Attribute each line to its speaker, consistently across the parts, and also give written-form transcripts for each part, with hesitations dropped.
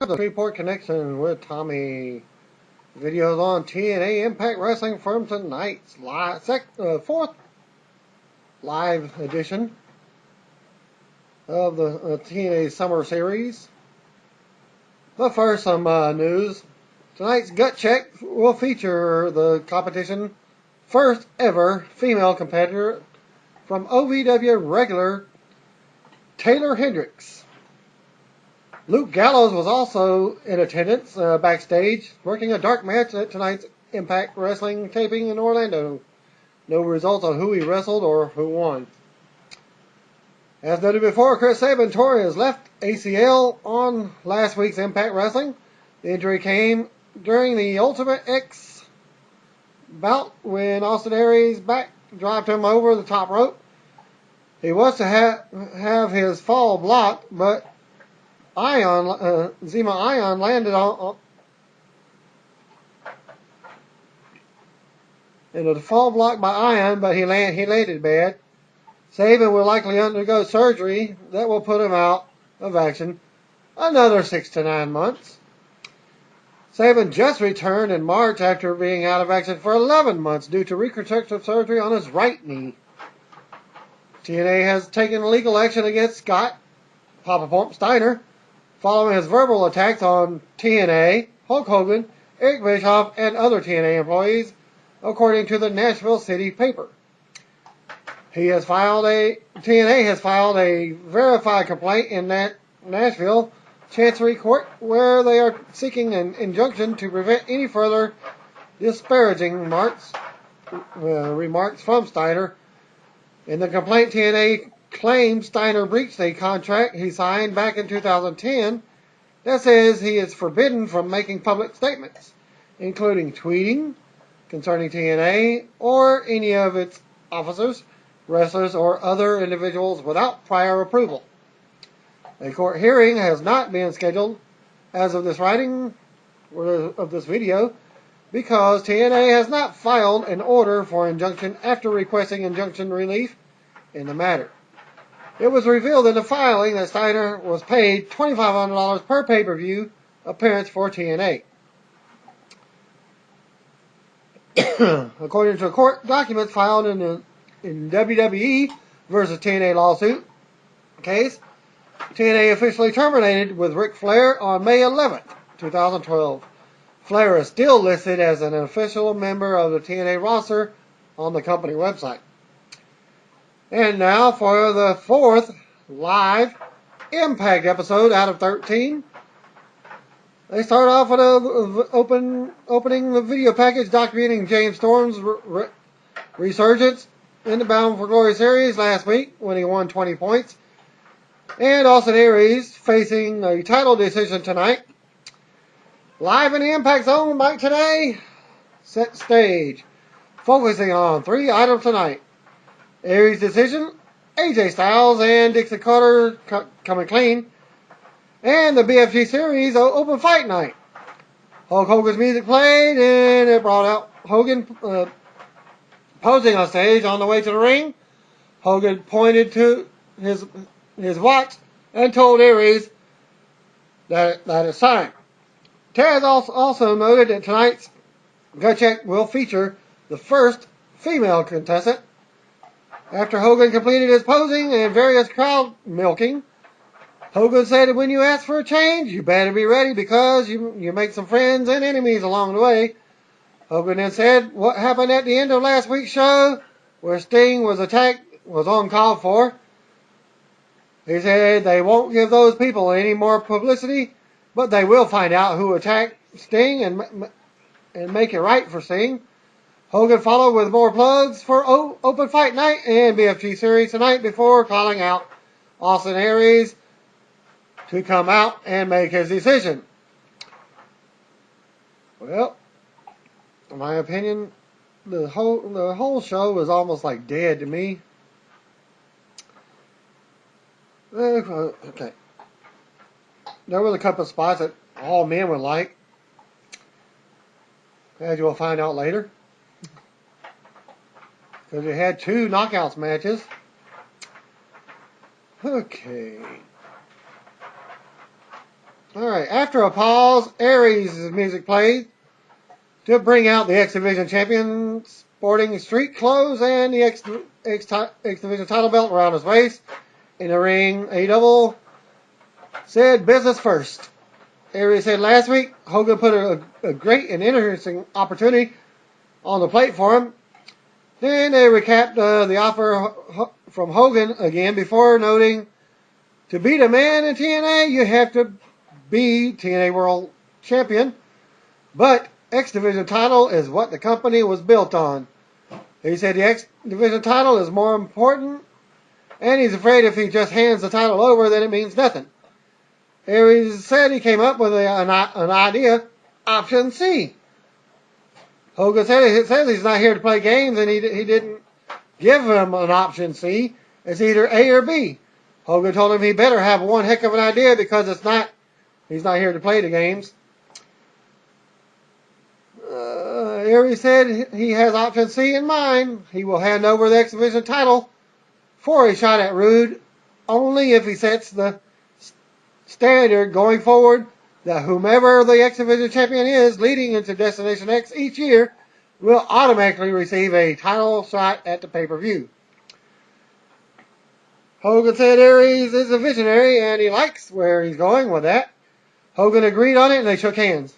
Speaker 1: The Freeport Connection with Tommy. Videos on TNA Impact Wrestling from tonight's fourth live edition of the TNA Summer Series. But first, some news. Tonight's Gut Check will feature the competition first ever female competitor from OVW regular Taylor Hendricks. Luke Gallows was also in attendance backstage, working a dark match at tonight's Impact Wrestling taping in Orlando. No results on who he wrestled or who won. As noted before, Chris Sabin tore his left ACL on last week's Impact Wrestling. The injury came during the Ultimate X bout when Austin Aries dropped him over the top rope. He was to have his fall blocked, but Zema Ion landed on in a fall block by Ion, but he landed bad. Sabin will likely undergo surgery that will put him out of action another 6 to 9 months. Sabin just returned in March after being out of action for 11 months due to reconstructive surgery on his right knee. TNA has taken legal action against Scott Papa Pump Steiner following his verbal attacks on TNA, Hulk Hogan, Eric Bischoff, and other TNA employees, according to the Nashville City paper. TNA has filed a verified complaint in Nashville Chancery Court where they are seeking an injunction to prevent any further disparaging remarks from Steiner. In the complaint, TNA claims Steiner breached a contract he signed back in 2010 that says he is forbidden from making public statements, including tweeting concerning TNA or any of its officers, wrestlers, or other individuals without prior approval. A court hearing has not been scheduled as of this writing of this video because TNA has not filed an order for injunction after requesting injunction relief in the matter. It was revealed in the filing that Steiner was paid $2,500 per pay-per-view appearance for TNA. According to court documents filed in WWE versus TNA lawsuit case, TNA officially terminated with Ric Flair on May 11th, 2012. Flair is still listed as an official member of the TNA roster on the company website. And now for the fourth live Impact episode out of 13. They start off with opening the video package documenting James Storm's resurgence in the Bound for Glory series last week when he won 20 points. And Austin Aries facing a title decision tonight. Live in the Impact Zone Mike today. Set stage. Focusing on 3 items tonight. Aries' decision, AJ Styles and Dixie Carter coming clean, and the BFG Series Open Fight Night. Hulk Hogan's music played, and it brought out Hogan posing on stage on the way to the ring. Hogan pointed to his watch and told Aries that it's time. Taz also noted that tonight's Gut Check will feature the first female contestant. After Hogan completed his posing and various crowd milking, Hogan said, when you ask for a change, you better be ready because you make some friends and enemies along the way. Hogan then said what happened at the end of last week's show where Sting was attacked was uncalled for. He said they won't give those people any more publicity, but they will find out who attacked Sting and make it right for Sting. Hogan followed with more plugs for Open Fight Night and BFG Series tonight before calling out Austin Aries to come out and make his decision. Well, in my opinion, the whole show was almost like dead to me. Okay. There was a couple of spots that all men would like, as you will find out later. Because it had 2 knockouts matches. Okay. All right. After a pause, Aries' music played to bring out the X Division champion sporting street clothes and the X Division title belt around his waist. In the ring, A-Double said business first. Aries said last week Hogan put a great and interesting opportunity on the plate for him. Then they recapped the offer from Hogan again before noting, to beat a man in TNA, you have to be TNA World Champion. But X Division title is what the company was built on. He said the X Division title is more important, and he's afraid if he just hands the title over, then it means nothing. Aries said he came up with an idea, option C. Hogan says he's not here to play games, and he didn't give him an option C. It's either A or B. Hogan told him he better have one heck of an idea because he's not here to play the games. Aries said he has option C in mind. He will hand over the X Division title for a shot at Rude only if he sets the standard going forward that whomever the X Division champion is leading into Destination X each year will automatically receive a title shot at the pay-per-view. Hogan said Aries is a visionary and he likes where he's going with that. Hogan agreed on it and they shook hands.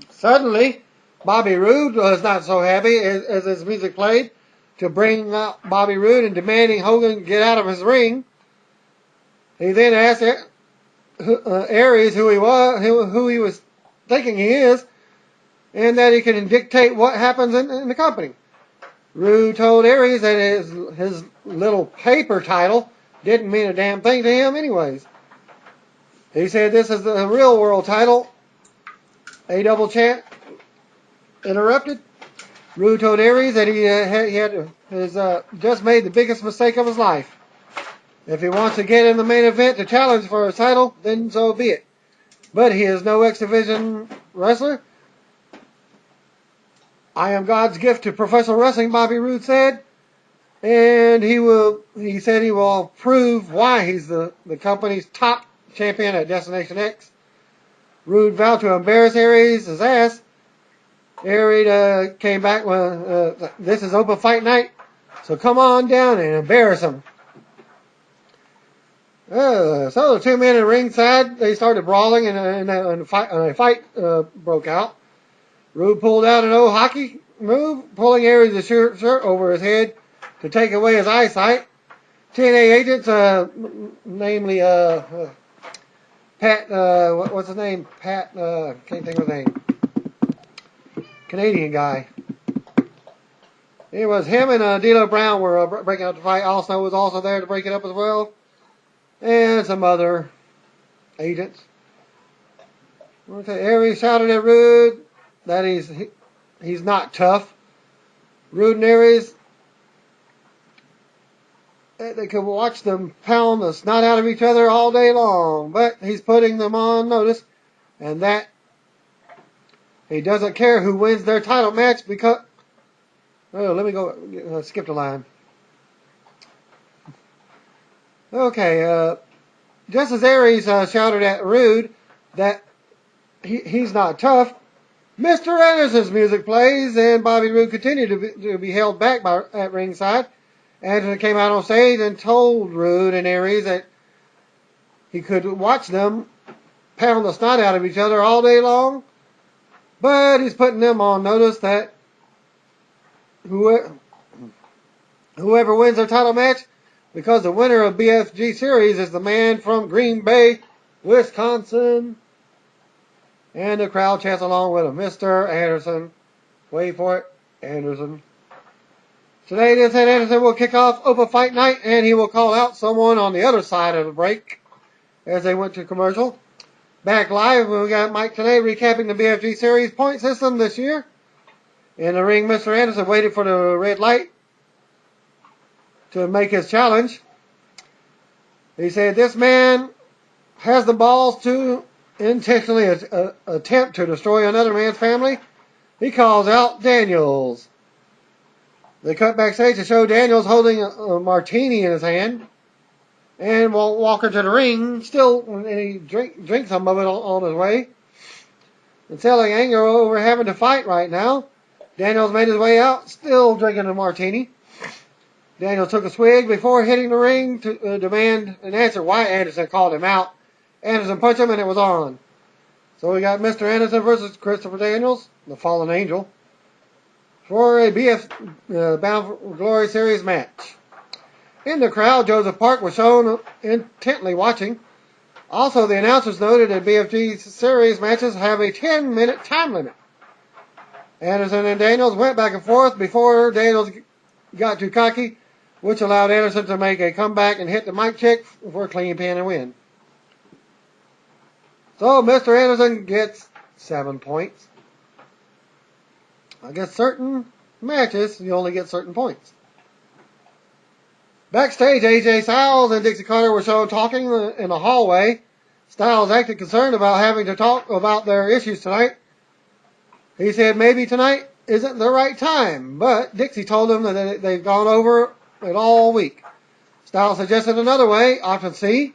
Speaker 1: Suddenly, Bobby Roode was not so happy as his music played to bring up Bobby Roode and demanding Hogan get out of his ring. He then asked Aries who he was thinking he is, and that he can dictate what happens in the company. Roode told Aries that his little paper title didn't mean a damn thing to him anyways. He said this is the real world title. A-Double chant interrupted. Roode told Aries that he has just made the biggest mistake of his life. If he wants to get in the main event to challenge for his title, then so be it. But he is no X Division wrestler. I am God's gift to professional wrestling, Bobby Roode said. And he said he will prove why he's the company's top champion at Destination X. Roode vowed to embarrass Aries' ass. Aries came back with, this is open fight night, so come on down and embarrass him. So the two men in ringside, they started brawling and a fight broke out. Roode pulled out an old hockey move, pulling Aries' shirt over his head to take away his eyesight. TNA agents, namely Pat, what's his name? Pat, can't think of his name. Canadian guy. It was him and D'Lo Brown were breaking up the fight. Also was also there to break it up as well. And some other agents. Aries shouted at Roode that he's not tough. Roode and Aries, they could watch them pound the snot out of each other all day long, but he's putting them on notice, and that he doesn't care who wins their title match because... Oh, let me go, skip the line. Okay, just as Aries shouted at Roode that he's not tough, Mr. Anderson's music plays, and Bobby Roode continued to be held back at ringside. Anderson came out on stage and told Roode and Aries that he could watch them pound the snot out of each other all day long, but he's putting them on notice that whoever wins their title match, because the winner of BFG Series is the man from Green Bay, Wisconsin. And the crowd chants along with him, Mr. Anderson. Wait for it, Anderson. Today, they said Anderson will kick off open fight night, and he will call out someone on the other side of the break as they went to commercial. Back live, we got Mike today recapping the BFG Series point system this year. In the ring, Mr. Anderson waited for the red light to make his challenge. He said, this man has the balls to intentionally attempt to destroy another man's family. He calls out Daniels. They cut backstage to show Daniels holding a martini in his hand. and walking to the ring, and he drank some of it on his way. And selling anger over having to fight right now, Daniels made his way out, still drinking a martini. Daniels took a swig before hitting the ring to demand an answer why Anderson called him out. Anderson punched him and it was on. So we got Mr. Anderson versus Christopher Daniels, the Fallen Angel, for a BF Bound for Glory Series match. In the crowd, Joseph Park was shown intently watching. Also, the announcers noted that BFG Series matches have a 10-minute time limit. Anderson and Daniels went back and forth before Daniels got too cocky, which allowed Anderson to make a comeback and hit the mic check for a clean pin and win. So Mr. Anderson gets 7 points. I guess certain matches, you only get certain points. Backstage, AJ Styles and Dixie Carter were shown talking in the hallway. Styles acted concerned about having to talk about their issues tonight. He said maybe tonight isn't the right time, but Dixie told him that they've gone over it all week. Styles suggested another way, option C.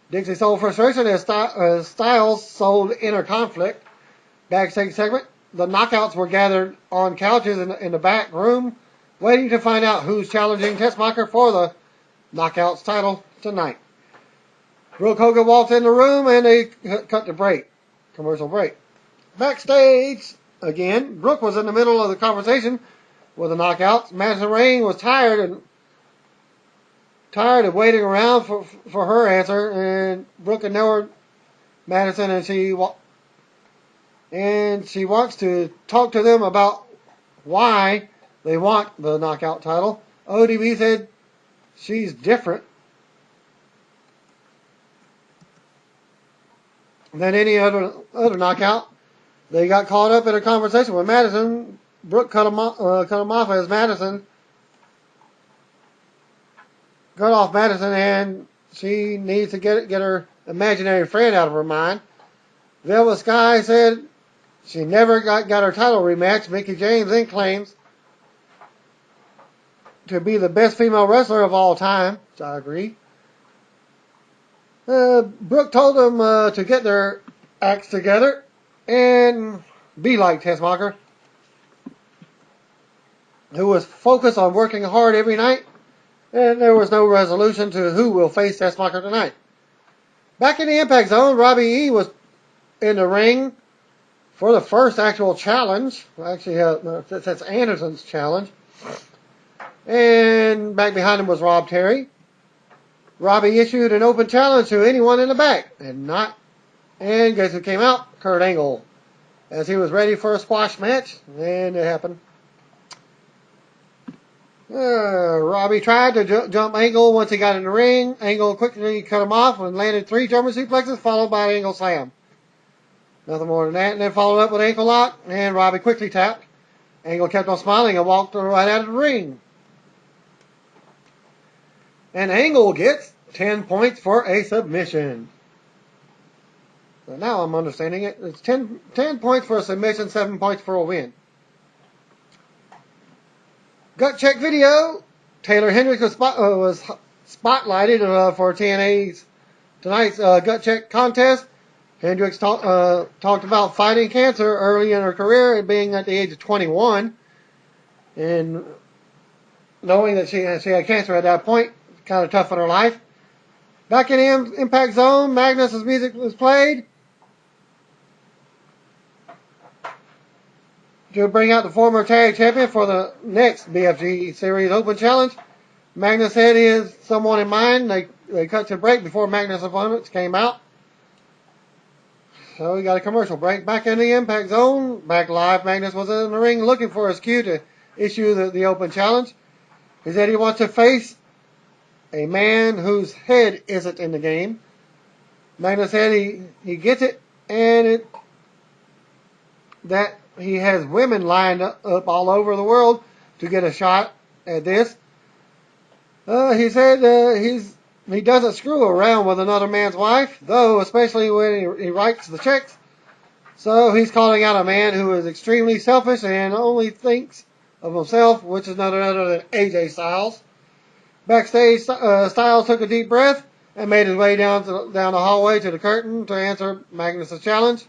Speaker 1: Dixie sold frustration as Styles sold inner conflict. Backstage segment, the knockouts were gathered on couches in the back room, waiting to find out who's challenging Tessmacher for the Knockouts title tonight. Brooke Hogan walked in the room and they cut the break. Commercial break. Backstage, again, Brooke was in the middle of the conversation with the Knockouts. Madison Rayne was tired of waiting around for her answer, and Brooke ignored Madison, and she wants to talk to them about why they want the Knockout title. ODB said she's different than any other knockout. They got caught up in a conversation with Madison. Brooke cut him off as Madison cut off Madison, and she needs to get her imaginary friend out of her mind. Velvet Sky said she never got her title rematch. Mickie James then claims to be the best female wrestler of all time, which I agree. Brooke told them to get their acts together and be like Tessmacher, who was focused on working hard every night, and there was no resolution to who will face Tessmacher tonight. Back in the Impact Zone, Robbie E. was in the ring for the first actual challenge. Actually, that's Anderson's challenge. And back behind him was Rob Terry. Robbie issued an open challenge to anyone in the back, and guess who came out? Kurt Angle, as he was ready for a squash match, and it happened. Robbie tried to jump Angle once he got in the ring. Angle quickly cut him off and landed 3 German suplexes, followed by an Angle slam. Nothing more than that, and then followed up with an ankle lock, and Robbie quickly tapped. Angle kept on smiling and walked right out of the ring. And Angle gets 10 points for a submission. So now I'm understanding it. It's 10 points for a submission, 7 points for a win. Gut check video. Taylor Hendricks was spotlighted for TNA's tonight's gut check contest. Hendricks talked about fighting cancer early in her career and being at the age of 21. And knowing that she had cancer at that point, kind of tough in her life. Back in the Impact Zone, Magnus' music was played to bring out the former tag champion for the next BFG Series Open Challenge. Magnus said he has someone in mind. They cut to break before Magnus' opponents came out. So we got a commercial break. Back in the Impact Zone, back live, Magnus was in the ring looking for his cue to issue the Open Challenge. He said he wants to face a man whose head isn't in the game. Magnus said he gets it, and that he has women lined up all over the world to get a shot at this. He said he doesn't screw around with another man's wife, though, especially when he writes the checks. So he's calling out a man who is extremely selfish and only thinks of himself, which is none other than AJ Styles. Backstage, Styles took a deep breath and made his way down the hallway to the curtain to answer Magnus' challenge.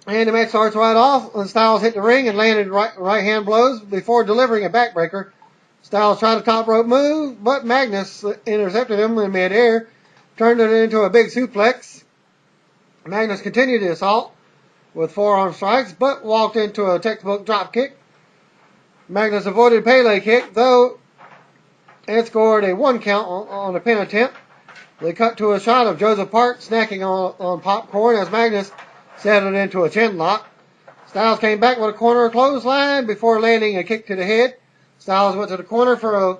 Speaker 1: And the match starts right off, and Styles hit the ring and landed right hand blows before delivering a backbreaker. Styles tried a top rope move, but Magnus intercepted him in midair, turned it into a big suplex. Magnus continued the assault with forearm strikes, but walked into a textbook drop kick. Magnus avoided Pele kick, though, and scored a 1 count on a pin attempt. They cut to a shot of Joseph Park snacking on popcorn as Magnus settled into a chin lock. Styles came back with a corner clothesline before landing a kick to the head. Styles went to the corner for a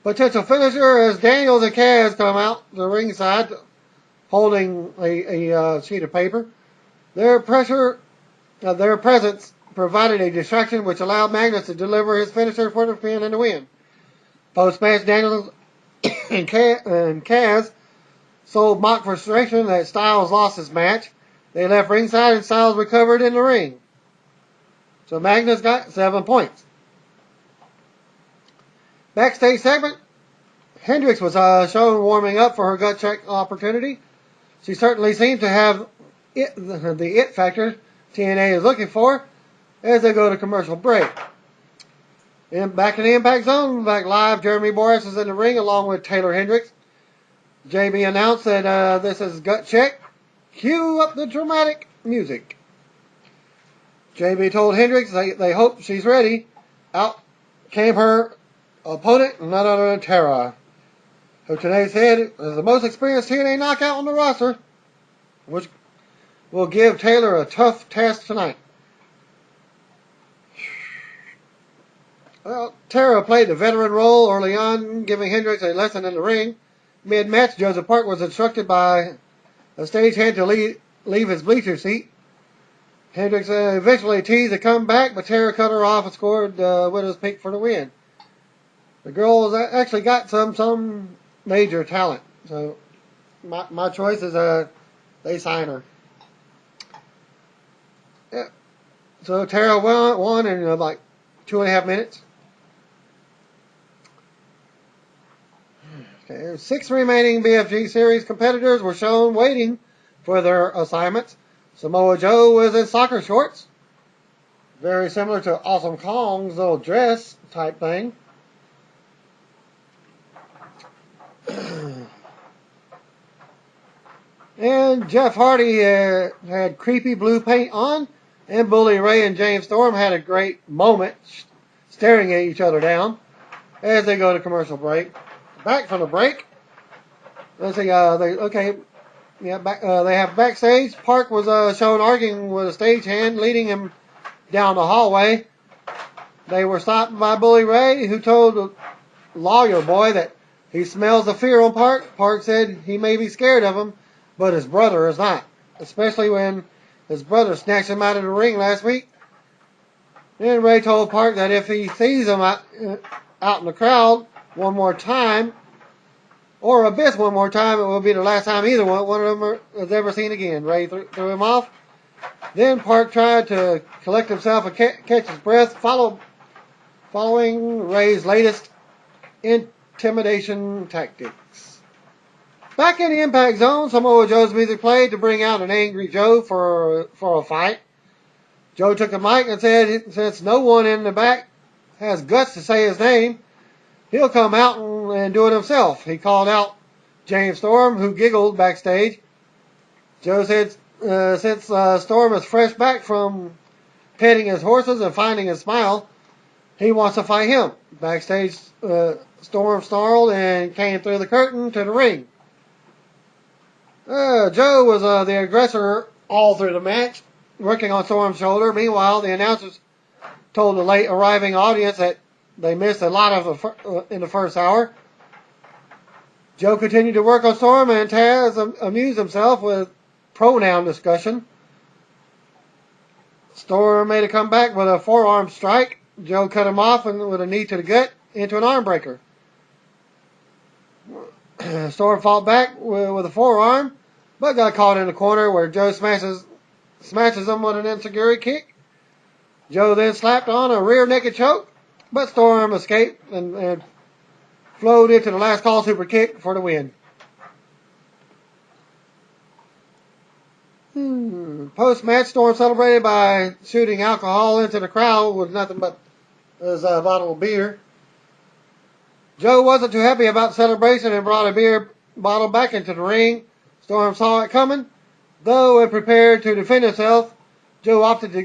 Speaker 1: potential finisher as Daniels and Kaz come out the ringside holding a sheet of paper. Their presence provided a distraction which allowed Magnus to deliver his finisher for the pin and the win. Post-match, Daniels and Kaz sold mock frustration that Styles lost his match. They left ringside and Styles recovered in the ring. So Magnus got 7 points. Backstage segment, Hendricks was shown warming up for her gut check opportunity. She certainly seemed to have the it factor TNA is looking for as they go to commercial break. And back in the Impact Zone, back live, Jeremy Borash is in the ring along with Taylor Hendricks. JB announced that this is gut check. Cue up the dramatic music. JB told Hendricks they hope she's ready. Out came her opponent, none other than Tara, who today said is the most experienced TNA knockout on the roster, which will give Taylor a tough task tonight. Well, Tara played the veteran role early on, giving Hendricks a lesson in the ring. Mid-match, Joseph Park was instructed by a stagehand to leave his bleacher seat. Hendricks eventually teased a comeback, but Tara cut her off and scored Widow's Peak for the win. The girl has actually got some major talent, so my choice is they sign her. Yeah. So Tara won in like 2.5 minutes. Okay, 6 remaining BFG series competitors were shown waiting for their assignments. Samoa Joe was in soccer shorts, very similar to Awesome Kong's little dress type thing. And Jeff Hardy had creepy blue paint on, and Bully Ray and James Storm had a great moment staring at each other down as they go to commercial break. Back from the break, let's see. They have backstage. Park was shown arguing with a stagehand, leading him down the hallway. They were stopped by Bully Ray, who told the lawyer boy that he smells the fear on Park. Park said he may be scared of him, but his brother is not, especially when his brother snatched him out of the ring last week. Then Ray told Park that if he sees him out in the crowd one more time, or Abyss one more time, it will be the last time either one of them is ever seen again. Ray threw him off. Then Park tried to collect himself and catch his breath, following Ray's latest intimidation tactics. Back in the Impact Zone, Samoa Joe's music played to bring out an angry Joe for a fight. Joe took the mic and said since no one in the back has guts to say his name, he'll come out and do it himself. He called out James Storm, who giggled backstage. Joe said since Storm is fresh back from petting his horses and finding his smile, he wants to fight him. Backstage, Storm snarled and came through the curtain to the ring. Joe was the aggressor all through the match, working on Storm's shoulder. Meanwhile, the announcers told the late arriving audience that they missed a lot in the first hour. Joe continued to work on Storm, and Taz amused himself with pronoun discussion. Storm made a comeback with a forearm strike. Joe cut him off with a knee to the gut into an arm breaker. Storm fought back with a forearm, but got caught in the corner where Joe smashes him with an enziguri kick. Joe then slapped on a rear naked choke, but Storm escaped and flowed into the last call super kick for the win. Post-match, Storm celebrated by shooting alcohol into the crowd with nothing but his bottle of beer. Joe wasn't too happy about the celebration and brought a beer bottle back into the ring. Storm saw it coming. Though and prepared to defend himself, Joe opted to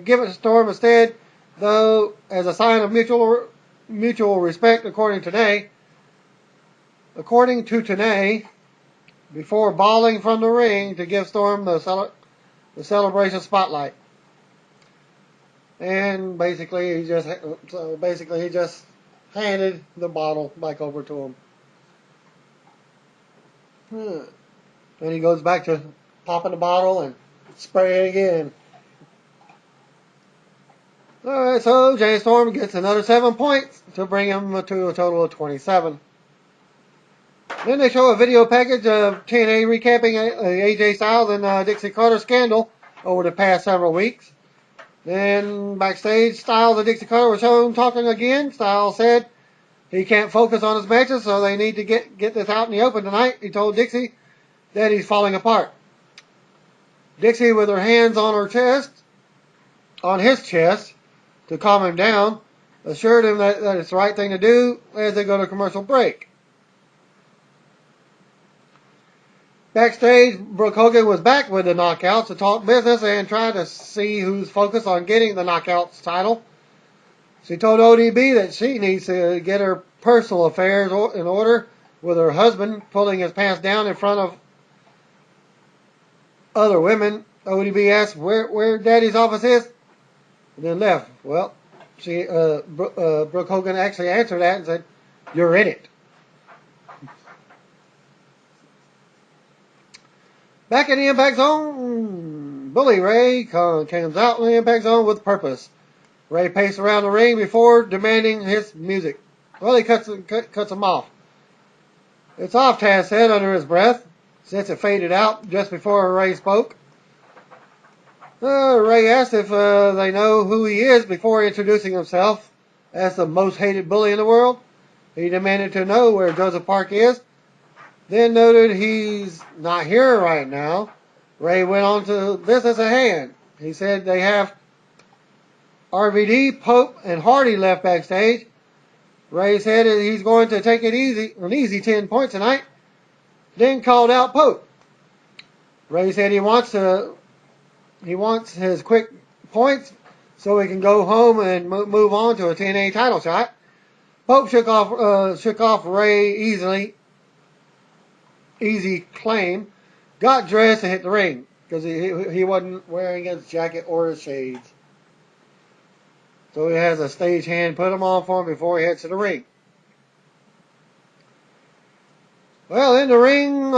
Speaker 1: give it to Storm instead, though as a sign of mutual respect, according to tna-wwe, before bawling from the ring to give Storm the celebration spotlight. And basically he just handed the bottle back over to him. And he goes back to popping the bottle and spraying it again. Alright, so Jay Storm gets another 7 points to bring him to a total of 27. Then they show a video package of TNA recapping AJ Styles and Dixie Carter scandal over the past several weeks. Then backstage, Styles and Dixie Carter were shown talking again. Styles said he can't focus on his matches, so they need to get this out in the open tonight. He told Dixie that he's falling apart. Dixie, with her hands on his chest, to calm him down, assured him that it's the right thing to do as they go to commercial break. Backstage, Brooke Hogan was back with the Knockouts to talk business and try to see who's focused on getting the Knockouts title. She told ODB that she needs to get her personal affairs in order with her husband pulling his pants down in front of other women. ODB asked where Daddy's office is and then left. Well, Brooke Hogan actually answered that and said, "You're in it." Back in the Impact Zone, Bully Ray comes out in the Impact Zone with purpose. Ray paced around the ring before demanding his music. Well, he cuts him off. "It's off," Taz said under his breath, since it faded out just before Ray spoke. Ray asked if they know who he is before introducing himself as the most hated bully in the world. He demanded to know where Joseph Park is, then noted he's not here right now. Ray went on to business at hand. He said they have RVD, Pope, and Hardy left backstage. Ray said he's going to take it an easy 10 points tonight, then called out Pope. Ray said he wants his quick points so he can go home and move on to a TNA title shot. Pope shook off Ray easy claim, got dressed and hit the ring because he wasn't wearing his jacket or his shades. So he has a stagehand put them on for him before he heads to the ring. Well, in the ring,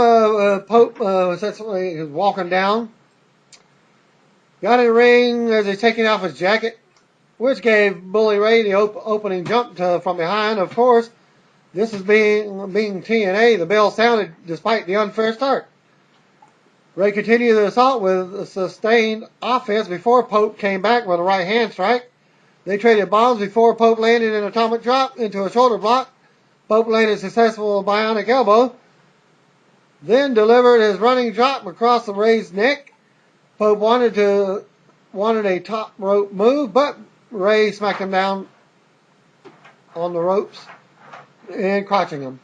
Speaker 1: Pope essentially is walking down. Got in the ring as he's taking off his jacket, which gave Bully Ray the opening jump from behind. Of course, this is being TNA. The bell sounded despite the unfair start. Ray continued the assault with a sustained offense before Pope came back with a right hand strike. They traded bombs before Pope landed an atomic drop into a shoulder block. Pope landed a successful bionic elbow, then delivered his running drop across the Ray's neck. Pope wanted a top rope move, but Ray smacked him down on the ropes and crotching him.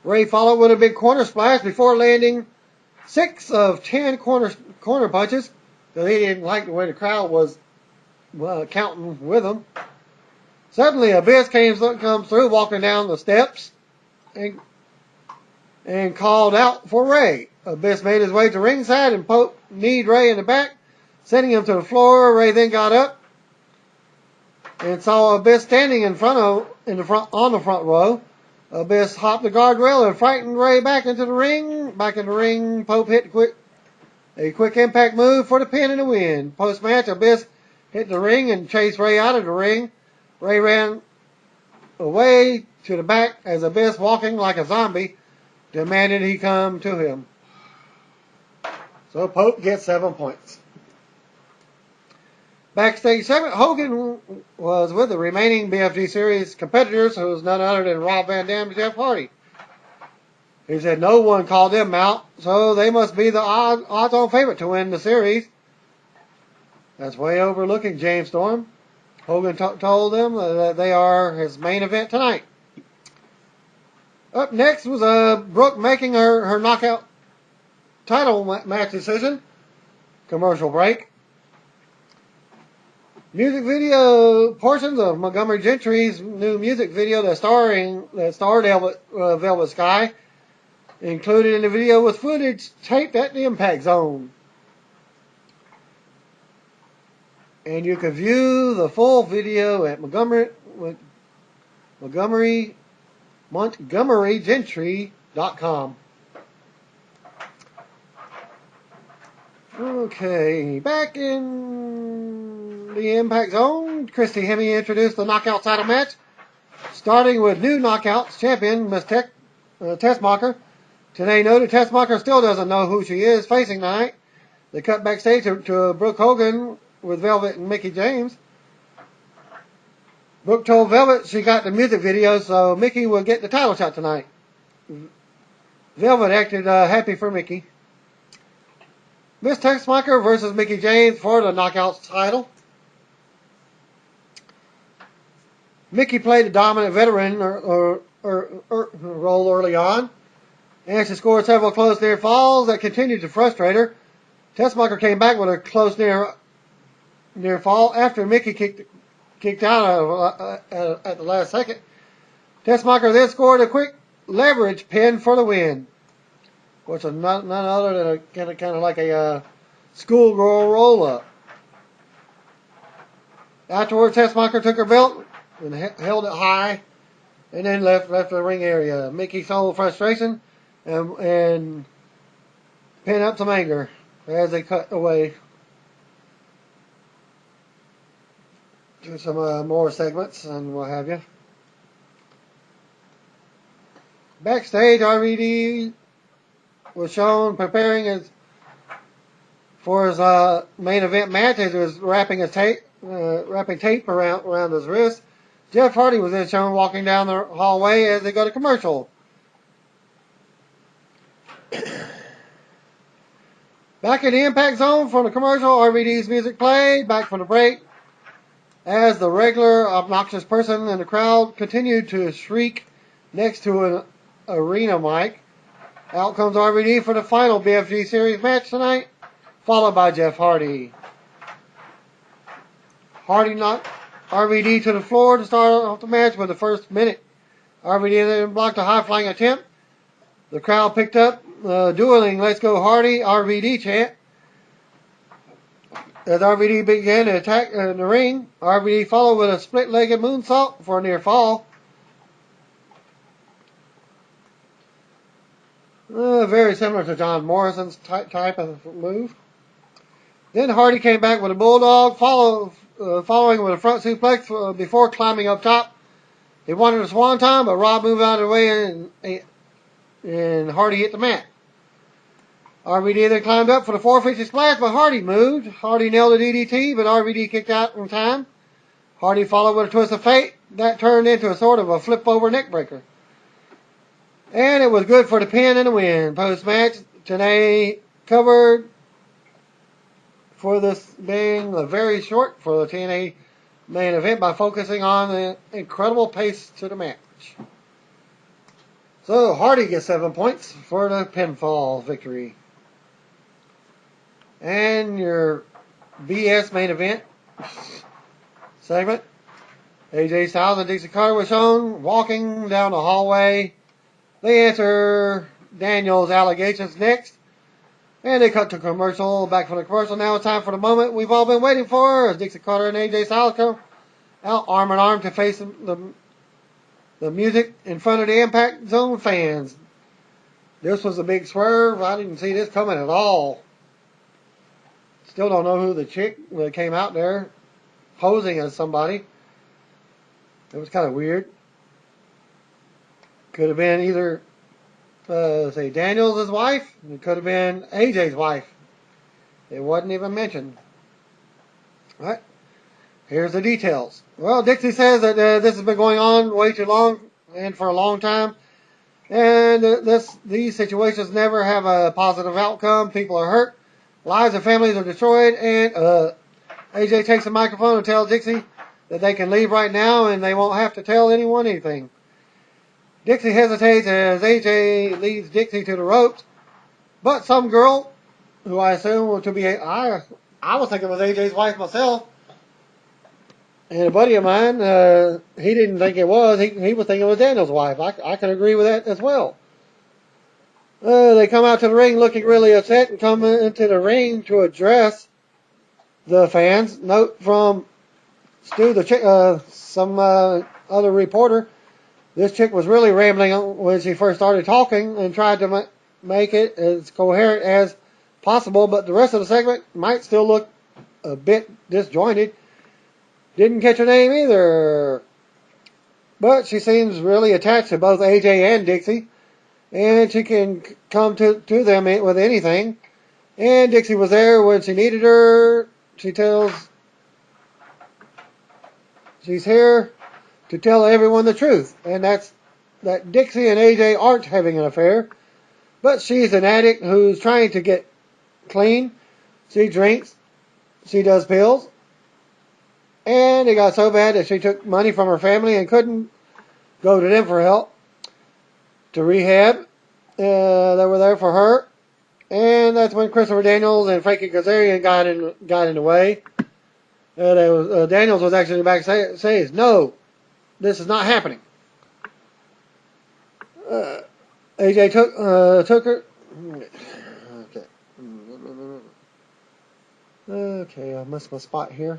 Speaker 1: Ray followed with a big corner splash before landing 6 of 10 corner punches, because he didn't like the way the crowd was counting with him. Suddenly, Abyss comes through, walking down the steps, and called out for Ray. Abyss made his way to ringside, and Pope kneed Ray in the back, sending him to the floor. Ray then got up and saw Abyss standing on the front row. Abyss hopped the guardrail and frightened Ray back into the ring. Back in the ring, Pope hit a quick impact move for the pin and the win. Post-match, Abyss hit the ring and chased Ray out of the ring. Ray ran away to the back as Abyss, walking like a zombie, demanded he come to him. So Pope gets 7 points. Backstage segment, Hogan was with the remaining BFG series competitors, who was none other than Rob Van Dam and Jeff Hardy. He said no one called them out, so they must be the odds-on favorite to win the series. That's way overlooking James Storm. Hogan told them that they are his main event tonight. Up next was Brooke making her knockout title match decision. Commercial break. Music video portions of Montgomery Gentry's new music video that starred Velvet Sky. Included in the video was footage taped at the Impact Zone. And you can view the full video at MontgomeryGentry.com. Okay, back in the Impact Zone, Christy Hemme introduced the knockout title match, starting with new knockouts champion Miss Tessmacher. Today noted Tessmacher still doesn't know who she is facing tonight. They cut backstage to Brooke Hogan with Velvet and Mickie James. Brooke told Velvet she got the music video, so Mickie would get the title shot tonight. Velvet acted happy for Mickie. Miss Tessmacher versus Mickie James for the knockouts title. Mickie played a dominant veteran role early on, and she scored several close near falls that continued to frustrate her. Tessmacher came back with a close near fall after Mickie kicked out at the last second. Tessmacher then scored a quick leverage pin for the win, which was none other than kind of like a schoolgirl roll-up. Afterwards, Tessmacher took her belt and held it high, and then left the ring area. Mickie showed frustration and pinned up some anger as they cut away to some more segments and what have you. Backstage, RVD was shown preparing for his main event match as he was wrapping tape around his wrist. Jeff Hardy was then shown walking down the hallway as they go to commercial. Back in the Impact Zone from the commercial, RVD's music played. Back from the break, as the regular obnoxious person in the crowd continued to shriek next to an arena mic. Out comes RVD for the final BFG series match tonight, followed by Jeff Hardy. Hardy knocked RVD to the floor to start off the match with the first minute. RVD then blocked a high-flying attempt. The crowd picked up dueling "Let's Go Hardy" RVD chant. As RVD began to attack in the ring, RVD followed with a split-legged moonsault for a near fall. Very similar to John Morrison's type of move. Then Hardy came back with a bulldog, following with a front suplex before climbing up top. He wanted a swanton, but Rob moved out of the way and Hardy hit the mat. RVD then climbed up for the 450 splash, but Hardy moved. Hardy nailed a DDT, but RVD kicked out in time. Hardy followed with a twist of fate. That turned into a sort of a flip-over neckbreaker. And it was good for the pin and the win. Post-match, TNA covered for this being very short for the TNA main event by focusing on the incredible pace to the match. So Hardy gets 7 points for the pinfall victory. And your BS main event segment, AJ Styles and Dixie Carter were shown walking down the hallway. They answer Daniel's allegations next. And they cut to commercial. Back from the commercial. Now it's time for the moment we've all been waiting for, as Dixie Carter and AJ Styles come out arm in arm to face the music in front of the Impact Zone fans. This was a big swerve. I didn't see this coming at all. Still don't know who the chick that came out there posing as somebody. It was kind of weird. Could have been either, say, Daniels' wife. It could have been AJ's wife. It wasn't even mentioned. All right. Here's the details. Well, Dixie says that this has been going on way too long and for a long time. And these situations never have a positive outcome. People are hurt. Lives of families are destroyed. And AJ takes the microphone and tells Dixie that they can leave right now and they won't have to tell anyone anything. Dixie hesitates as AJ leads Dixie to the ropes. But some girl, who I assume to be, I was thinking it was AJ's wife myself, and a buddy of mine, he didn't think it was. He was thinking it was Daniel's wife. I can agree with that as well. They come out to the ring looking really upset and come into the ring to address the fans. Note from Stu, some other reporter, this chick was really rambling when she first started talking and tried to make it as coherent as possible, but the rest of the segment might still look a bit disjointed. Didn't catch her name either, but she seems really attached to both AJ and Dixie, and she can come to them with anything. And Dixie was there when she needed her. She tells she's here to tell everyone the truth, and that's that Dixie and AJ aren't having an affair, but she's an addict who's trying to get clean. She drinks, she does pills, and it got so bad that she took money from her family and couldn't go to them for help, to rehab. They were there for her, and that's when Christopher Daniels and Frankie Kazarian got in the way. Daniels was actually back saying, "No, this is not happening." AJ took her. Okay, I missed my spot here.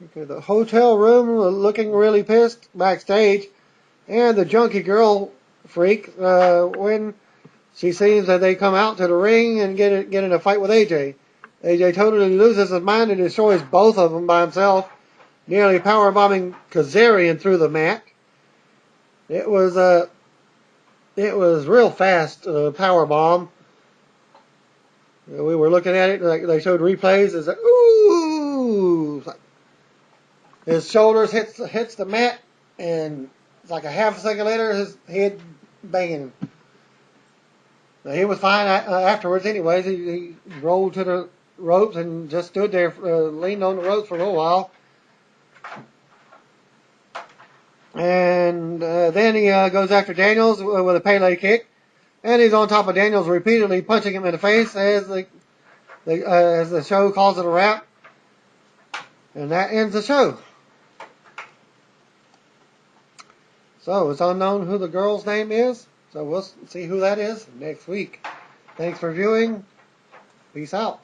Speaker 1: Okay, the hotel room looking really pissed backstage, and the junkie girl freak when she sees that they come out to the ring and get in a fight with AJ. AJ totally loses his mind and destroys both of them by himself, nearly powerbombing Kazarian through the mat. It was real fast powerbomb. We were looking at it, like they showed replays. It's like, ooh! His shoulders hits the mat, and it's like a half a second later, his head banging. Now, he was fine afterwards anyways. He rolled to the ropes and just stood there, leaned on the ropes for a little while. And then he goes after Daniels with a Pele kick. And he's on top of Daniels, repeatedly punching him in the face as the show calls it a wrap. And that ends the show. So it's unknown who the girl's name is. So we'll see who that is next week. Thanks for viewing. Peace out.